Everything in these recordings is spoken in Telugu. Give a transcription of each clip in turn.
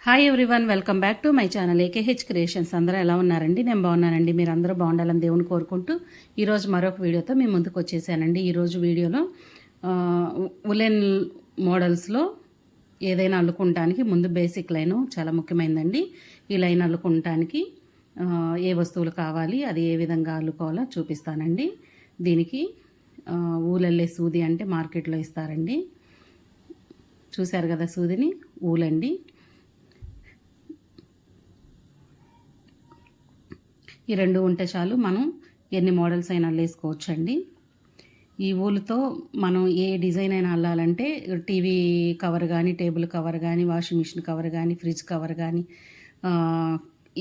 Hi everyone, welcome back to my channel AKH creations. అందరూ ఎలా ఉన్నారండి? నేను బాగున్నానండి. మీరు అందరూ బాగుండాలని దేవుని కోరుకుంటూ ఈరోజు మరొక వీడియోతో మేము ముందుకు వచ్చేసానండి. ఈరోజు వీడియోలో ఉలెన్ మోడల్స్లో ఏదైనా అల్లుకుంటానికి ముందు బేసిక్ లైను చాలా ముఖ్యమైనదండి. ఈ లైన్ అల్లుకుంటానికి ఏ వస్తువులు కావాలి, అది ఏ విధంగా అల్లుకోవాలో చూపిస్తానండి. దీనికి ఊలల్లే సూది అంటే మార్కెట్లో ఇస్తారండి. చూశారు కదా, సూదిని ఊలండి. ఈ రెండు ఉంటే చాలు, మనం ఎన్ని మోడల్స్ అయినా అల్లేసుకోవచ్చండి. ఈ ఊలుతో మనం ఏ డిజైన్ అయినా అల్లాలంటే టీవీ కవర్ కానీ, టేబుల్ కవర్ కానీ, వాషింగ్ మిషన్ కవర్ కానీ, ఫ్రిడ్జ్ కవర్ కానీ,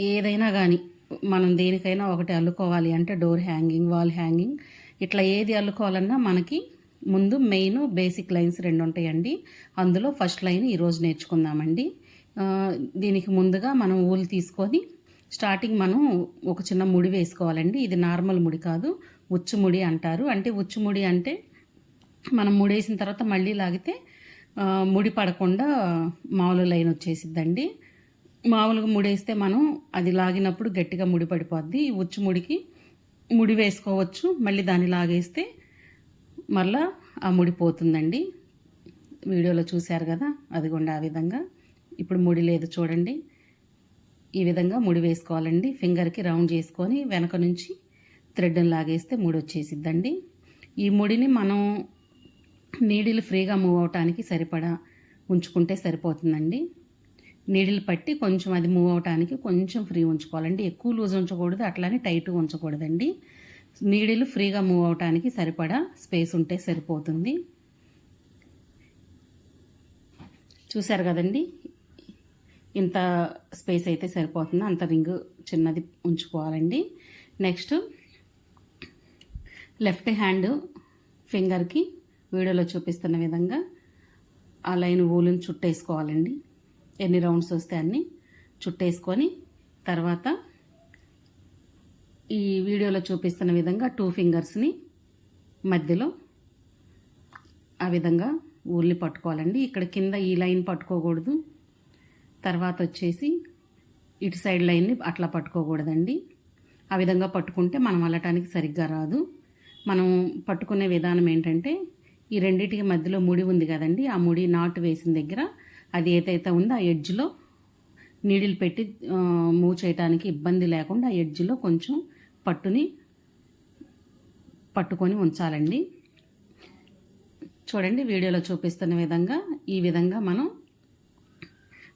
ఏదైనా కానీ మనం దేనికైనా ఒకటి అల్లుకోవాలి అంటే డోర్ హ్యాంగింగ్, వాల్ హ్యాంగింగ్, ఇట్లా ఏది అల్లుకోవాలన్నా మనకి ముందు మెయిన్ బేసిక్ లైన్స్ రెండు ఉంటాయండి. అందులో ఫస్ట్ లైన్ ఈరోజు నేర్చుకుందామండి. దీనికి ముందుగా మనం ఊలు తీసుకొని స్టార్టింగ్ మనం ఒక చిన్న ముడి వేసుకోవాలండి. ఇది నార్మల్ ముడి కాదు, ఉచ్చు ముడి అంటారు. అంటే ఉచ్చు ముడి అంటే మనం ముడేసిన తర్వాత మళ్ళీ లాగితే ముడి పడకుండా మామూలు లైన్ వచ్చేసిద్దండి. మామూలుగా ముడేస్తే మనం అది లాగినప్పుడు గట్టిగా ముడి పడిపోద్ది. ఈ ఉచ్చు ముడికి ముడి వేసుకోవచ్చు, మళ్ళీ దాన్ని లాగేస్తే మళ్ళా ఆ ముడి పోతుందండి. వీడియోలో చూశారు కదా, అదిగోండి ఆ విధంగా. ఇప్పుడు ముడి లేదు చూడండి, ఈ విధంగా ముడి వేసుకోవాలండి. ఫింగర్కి రౌండ్ చేసుకొని వెనక నుంచి థ్రెడ్ని లాగేస్తే ముడి వచ్చేసిద్దండి. ఈ ముడిని మనం నీడిల్ ఫ్రీగా మూవ్ అవటానికి సరిపడా ఉంచుకుంటే సరిపోతుందండి. నీడిల్ పట్టి కొంచెం అది మూవ్ అవటానికి కొంచెం ఫ్రీ ఉంచుకోవాలండి. ఎక్కువ లూజ్ ఉంచకూడదు, అట్లానే టైట్గా ఉంచకూడదండి. నీడిల్ ఫ్రీగా మూవ్ అవటానికి సరిపడా స్పేస్ ఉంటే సరిపోతుంది. చూశారు కదండి, ఇంత స్పేస్ అయితే సరిపోతుంది. అంత రింగ్ చిన్నది ఉంచుకోవాలండి. నెక్స్ట్ లెఫ్ట్ హ్యాండ్ ఫింగర్కి వీడియోలో చూపిస్తున్న విధంగా ఆ లైన్ ఊలుని చుట్టేసుకోవాలండి. ఎన్ని రౌండ్స్ వస్తే అన్ని చుట్టేసుకొని తర్వాత ఈ వీడియోలో చూపిస్తున్న విధంగా 2 ఫింగర్స్ని మధ్యలో ఆ విధంగా ఊల్ని పట్టుకోవాలండి. ఇక్కడ కింద ఈ లైన్ పట్టుకోకూడదు. తర్వాత వచ్చేసి ఇటు సైడ్ లైన్ని అట్లా పట్టుకోకూడదండి. ఆ విధంగా పట్టుకుంటే మనం అల్లటానికి సరిగ్గా రాదు. మనం పట్టుకునే విధానం ఏంటంటే ఈ రెండింటికి మధ్యలో ముడి ఉంది కదండి, ఆ ముడి నాటు వేసిన దగ్గర అది ఏదైతే ఉందో ఆ ఎడ్జ్లో నీడిల్ పెట్టి మూవ్ చేయడానికి ఇబ్బంది లేకుండా ఆ ఎడ్జ్లో కొంచెం పట్టుకొని ఉంచాలండి. చూడండి, వీడియోలో చూపిస్తున్న విధంగా ఈ విధంగా మనం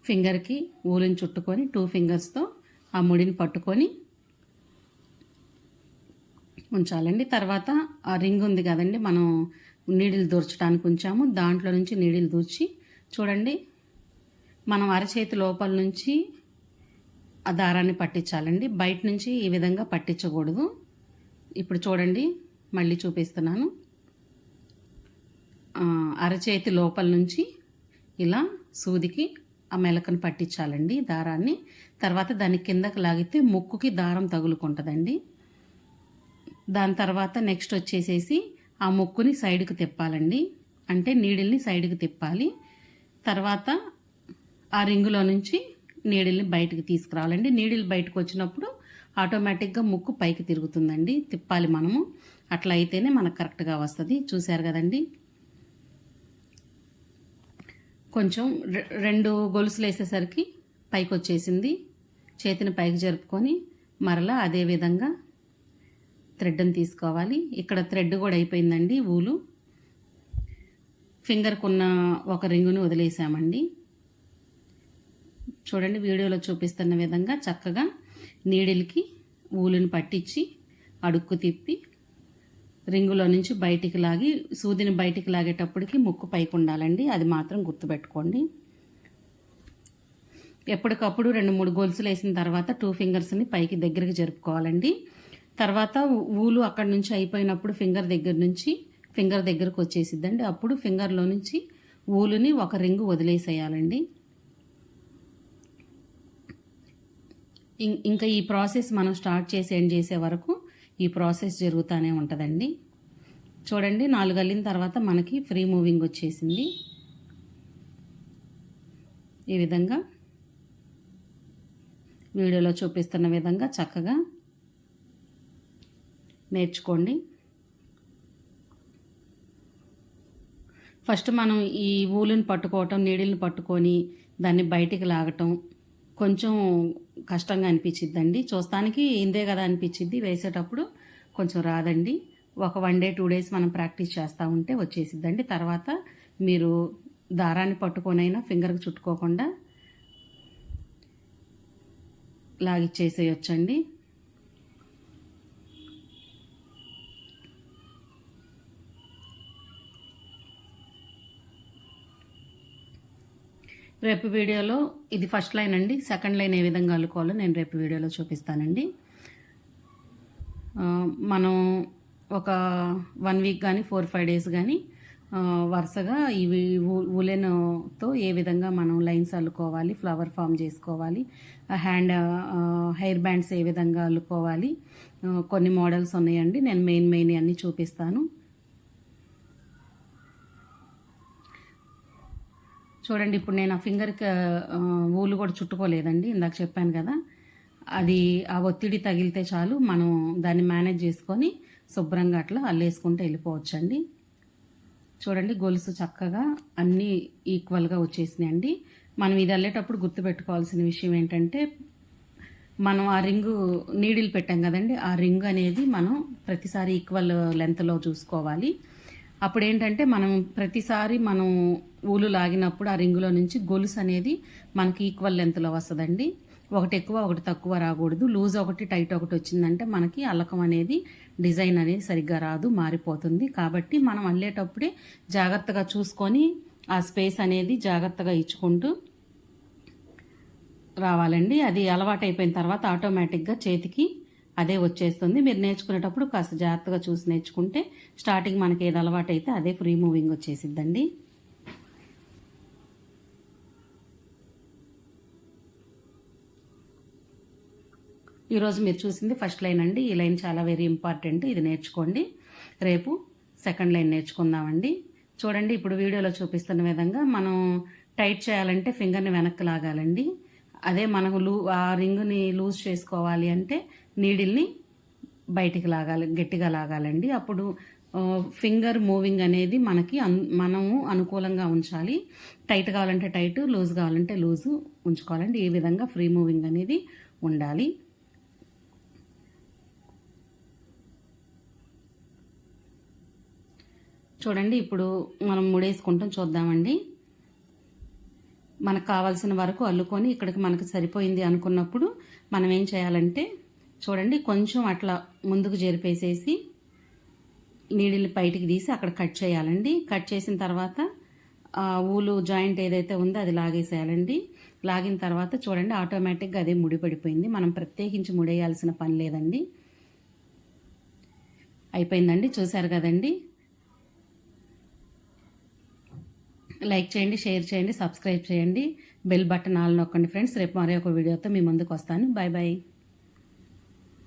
ఫింగర్కి ఊలిని చుట్టుకొని 2 ఫింగర్స్తో ఆ ముడిని పట్టుకొని ఉంచాలండి. తర్వాత ఆ రింగ్ ఉంది కదండి, మనం నీడిల్ దూర్చడానికి ఉంచాము, దాంట్లో నుంచి నీడిల్ దూర్చి చూడండి, మనం అరచేతి లోపల నుంచి ఆ దారాన్ని పట్టించాలండి. బయట నుంచి ఈ విధంగా పట్టించకూడదు. ఇప్పుడు చూడండి, మళ్ళీ చూపిస్తున్నాను. అరచేతి లోపల నుంచి ఇలా సూదికి ఆ మెలకను పట్టించాలండి దారాన్ని. తర్వాత దాన్ని కిందకి లాగితే ముక్కుకి దారం తగులుకుంటుందండి. దాని తర్వాత నెక్స్ట్ వచ్చేసేసి ఆ ముక్కుని సైడ్కి తిప్పాలండి. అంటే నీడిల్ని సైడ్కి తిప్పాలి. తర్వాత ఆ రింగులో నుంచి నీడిల్ని బయటకు తీసుకురావాలండి. నీడిల్ బయటకు వచ్చినప్పుడు ఆటోమేటిక్గా ముక్కు పైకి తిరుగుతుందండి. తిప్పాలి మనము, అట్లా అయితేనే మనకు కరెక్ట్గా వస్తుంది. చూశారు కదండి, కొంచెం 2 గొలుసులు వేసేసరికి పైకి వచ్చేసింది. చేతిని పైకి జరుపుకొని మరలా అదే విధంగా థ్రెడ్ని తీసుకోవాలి. ఇక్కడ థ్రెడ్ కూడా అయిపోయిందండి. ఊలు ఫింగర్కున్న ఒక రింగును వదిలేసామండి. చూడండి, వీడియోలో చూపిస్తున్న విధంగా చక్కగా నీడిల్కి ఊలుని పట్టించి అడుక్కు తిప్పి రింగులో నుంచి బయటికి లాగి సూదిని బయటికి లాగేటప్పటికి ముక్కు పైకి ఉండాలండి. అది మాత్రం గుర్తుపెట్టుకోండి. ఎప్పటికప్పుడు 2-3 గొలుసులు వేసిన తర్వాత 2 ఫింగర్స్ని పైకి దగ్గరికి జరుపుకోవాలండి. తర్వాత ఊలు అక్కడి నుంచి అయిపోయినప్పుడు ఫింగర్ దగ్గరకు వచ్చేసిద్దండి. అప్పుడు ఫింగర్లో నుంచి ఊలుని ఒక రింగు వదిలేసేయాలండి. ఇంకా ఈ ప్రాసెస్ మనం స్టార్ట్ చేసి ఎండ్ చేసే వరకు ఈ ప్రాసెస్ జరుగుతూనే ఉంటుందండి. చూడండి, 4 అల్లిన తర్వాత మనకి ఫ్రీ మూవింగ్ వచ్చేసింది. ఈ విధంగా వీడియోలో చూపిస్తున్న విధంగా చక్కగా నేర్చుకోండి. ఫస్ట్ మనం ఈ ఊలుని పట్టుకోవటం, నీడిల్ని పట్టుకొని దాన్ని బయటికి లాగటం కొంచెం కష్టంగా అనిపించిద్దండి. చూస్తానికి ఇందే కదా అనిపించిద్ది, వేసేటప్పుడు కొంచెం రాదండి. ఒక 1 డే 2 డేస్ మనం ప్రాక్టీస్ చేస్తూ ఉంటే వచ్చేసిద్దండి. తర్వాత మీరు దారాన్ని పట్టుకొనైనా ఫింగర్కి చుట్టుకోకుండా లాగిచ్చేసేయొచ్చండి. రేపు వీడియోలో ఇది ఫస్ట్ లైన్ అండి. సెకండ్ లైన్ ఏ విధంగా అల్లుకోవాలో నేను రేపు వీడియోలో చూపిస్తానండి. మనం ఒక 1 వీక్ కానీ 4-5 డేస్ కానీ వరుసగా ఇవి ఉలెన్తో ఏ విధంగా మనం లైన్స్ అల్లుకోవాలి, ఫ్లవర్ ఫామ్ చేసుకోవాలి, హెయిర్ బ్యాండ్స్ ఏ విధంగా అల్లుకోవాలి, కొన్ని మోడల్స్ ఉన్నాయండి. నేను మెయిన్ అన్నీ చూపిస్తాను. చూడండి, ఇప్పుడు నేను ఆ ఫింగర్కి ఊలు కూడా చుట్టుకోలేదండి. ఇందాక చెప్పాను కదా, అది ఆ ఒత్తిడి తగిలితే చాలు మనం దాన్ని మేనేజ్ చేసుకొని శుభ్రంగా అట్లా అల్లేసుకుంటూ వెళ్ళిపోవచ్చండి. చూడండి, గొలుసు చక్కగా అన్నీ ఈక్వల్గా వచ్చేసినాయండి. మనం ఇది అల్లేటప్పుడు గుర్తుపెట్టుకోవాల్సిన విషయం ఏంటంటే, మనం ఆ రింగు నీడిల్ పెట్టాం కదండి, ఆ రింగ్ అనేది మనం ప్రతిసారి ఈక్వల్ లెంత్లో చూసుకోవాలి. అప్పుడు ఏంటంటే మనం ప్రతిసారి మనం ఊలు లాగినప్పుడు ఆ రింగులో నుంచి గొలుసు అనేది మనకి ఈక్వల్ లెంత్లో వస్తుందండి. ఒకటి ఎక్కువ ఒకటి తక్కువ రాకూడదు. లూజ్ ఒకటి టైట్ ఒకటి వచ్చిందంటే మనకి అల్లకం అనేది డిజైన్ అనేది సరిగ్గా రాదు, మారిపోతుంది. కాబట్టి మనం అల్లేటప్పుడే జాగ్రత్తగా చూసుకొని ఆ స్పేస్ అనేది జాగ్రత్తగా ఇచ్చుకుంటూ రావాలండి. అది అలవాటు అయిపోయిన తర్వాత ఆటోమేటిక్గా చేతికి అదే వచ్చేస్తుంది. మీరు నేర్చుకునేటప్పుడు కాస్త జాగ్రత్తగా చూసి నేర్చుకుంటే స్టార్టింగ్ మనకి ఏది అలవాటు అయితే అదే ఫ్రీ మూవింగ్ వచ్చేసిద్దండి. ఈరోజు మీరు చూసింది ఫస్ట్ లైన్ అండి. ఈ లైన్ చాలా వెరీ ఇంపార్టెంట్, ఇది నేర్చుకోండి. రేపు సెకండ్ లైన్ నేర్చుకుందామండి. చూడండి, ఇప్పుడు వీడియోలో చూపిస్తున్న విధంగా మనం టైట్ చేయాలంటే ఫింగర్ని వెనక్కి లాగాలండి. అదే మనం ఆ రింగ్ని లూజ్ చేసుకోవాలి అంటే నీడిల్ని బయటికి లాగాలి, గట్టిగా లాగాలండి. అప్పుడు ఫింగర్ మూవింగ్ అనేది మనము అనుకూలంగా ఉంచాలి. టైట్ కావాలంటే టైట్, లూజ్ కావాలంటే లూజు ఉంచుకోవాలండి. ఈ విధంగా ఫ్రీ మూవింగ్ అనేది ఉండాలి. చూడండి, ఇప్పుడు మనం ముడేసుకుంటాం, చూద్దామండి. మనకు కావాల్సిన వరకు అల్లుకొని ఇక్కడికి మనకు సరిపోయింది అనుకున్నప్పుడు మనం ఏం చేయాలంటే, చూడండి, కొంచెం అట్లా ముందుకు జరిపేసేసి నీడిల్ని బయటికి తీసి అక్కడ కట్ చేయాలండి. కట్ చేసిన తర్వాత ఊలు జాయింట్ ఏదైతే ఉందో అది లాగేసేయాలండి. లాగిన తర్వాత చూడండి, ఆటోమేటిక్గా అదే ముడిపడిపోయింది. మనం ప్రత్యేకించి ముడేయాల్సిన పని లేదండి. అయిపోయిందండి, చూశారు కదండి. లైక్ చేయండి, షేర్ చేయండి, సబ్స్క్రైబ్ చేయండి, బెల్ బటన్ ఆల్ నొక్కండి ఫ్రెండ్స్. రేపు మరో ఒక వీడియోతో మీ ముందుకు వస్తాను. Bye bye.